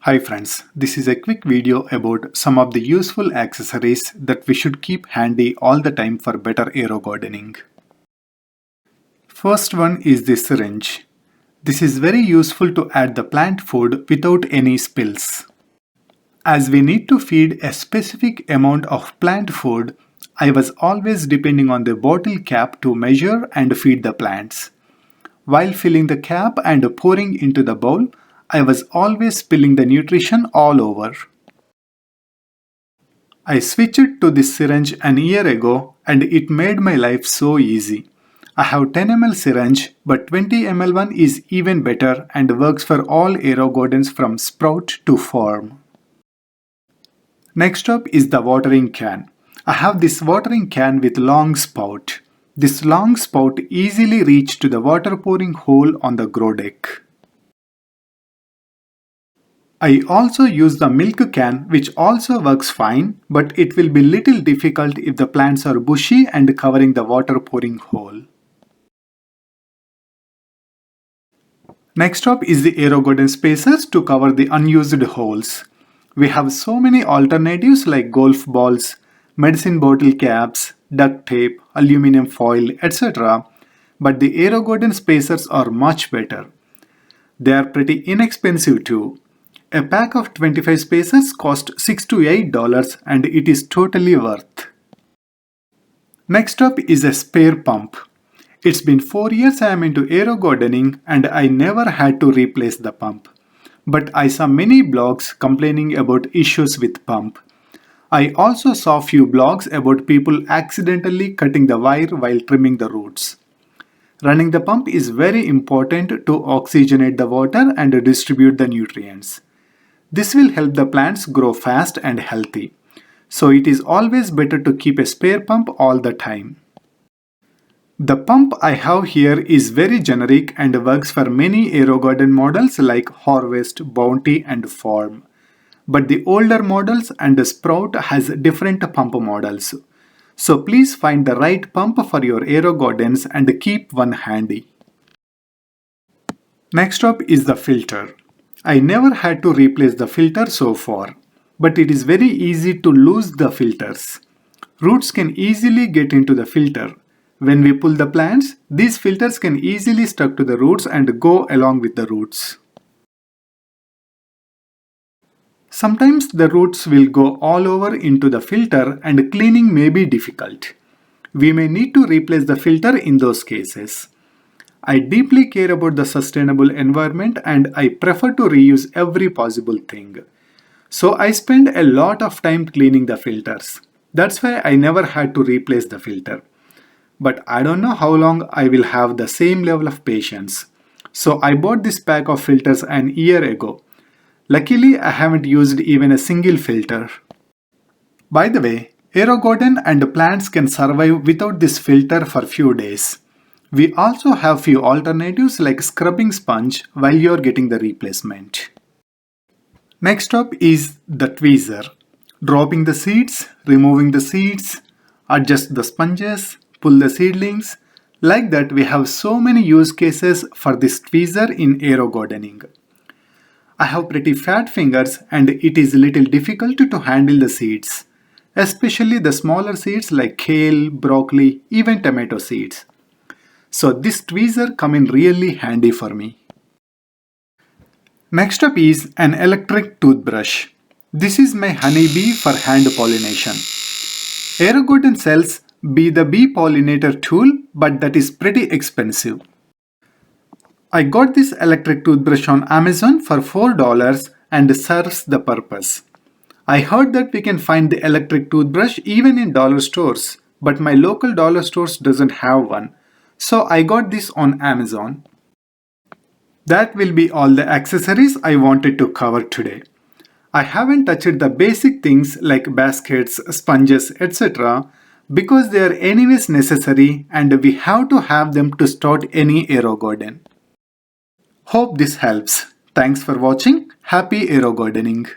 Hi friends, this is a quick video about some of the useful accessories that we should keep handy all the time for better aero gardening. First one is the syringe. This is very useful to add the plant food without any spills. As we need to feed a specific amount of plant food, I was always depending on the bottle cap to measure and feed the plants. While filling the cap and pouring into the bowl, I was always spilling the nutrition all over. I switched to this syringe an year ago and it made my life so easy. I have 10 ml syringe, but 20 ml one is even better and works for all Aerogardens from sprout to farm. Next up is the watering can. I have this watering can with long spout. This long spout easily reaches to the water pouring hole on the grow deck. I also use the milk can, which also works fine, but it will be little difficult if the plants are bushy and covering the water pouring hole. Next up is the Aerogarden Spacers to cover the unused holes. We have so many alternatives like golf balls, medicine bottle caps, duct tape, aluminum foil, etc. But the Aerogarden Spacers are much better. They are pretty inexpensive too. A pack of 25 spacers cost $6 to $8 and it is totally worth. Next up is a spare pump. It's been 4 years I am into aerogardening and I never had to replace the pump. But I saw many blogs complaining about issues with pump. I also saw few blogs about people accidentally cutting the wire while trimming the roots. Running the pump is very important to oxygenate the water and distribute the nutrients. This will help the plants grow fast and healthy. So it is always better to keep a spare pump all the time. The pump I have here is very generic and works for many Aerogarden models like Harvest, Bounty and Farm. But the older models and the Sprout has different pump models. So please find the right pump for your Aerogardens and keep one handy. Next up is the filter. I never had to replace the filter so far, but it is very easy to lose the filters. Roots can easily get into the filter. When we pull the plants, these filters can easily stuck to the roots and go along with the roots. Sometimes the roots will go all over into the filter and cleaning may be difficult. We may need to replace the filter in those cases. I deeply care about the sustainable environment and I prefer to reuse every possible thing. So I spend a lot of time cleaning the filters. That's why I never had to replace the filter. But I don't know how long I will have the same level of patience. So I bought this pack of filters an year ago. Luckily, I haven't used even a single filter. By the way, Aerogarden and plants can survive without this filter for few days. We also have few alternatives like scrubbing sponge while you're getting the replacement. Next up is the tweezer. Dropping the seeds, removing the seeds, adjust the sponges, pull the seedlings. Like that we have so many use cases for this tweezer in Aerogardening. I have pretty fat fingers and it is a little difficult to handle the seeds, especially the smaller seeds like kale, broccoli, even tomato seeds. So this tweezer come in really handy for me. Next up is an electric toothbrush. This is my honeybee for hand pollination. Aerogarden sells Be the Bee Pollinator tool, but that is pretty expensive. I got this electric toothbrush on Amazon for $4 and serves the purpose. I heard that we can find the electric toothbrush even in dollar stores, but my local dollar stores doesn't have one. So I got this on Amazon. That will be all the accessories I wanted to cover today. I haven't touched the basic things like baskets, sponges, etc. because they are anyways necessary and we have to have them to start any Aerogarden. Hope this helps. Thanks for watching. Happy Aerogardening.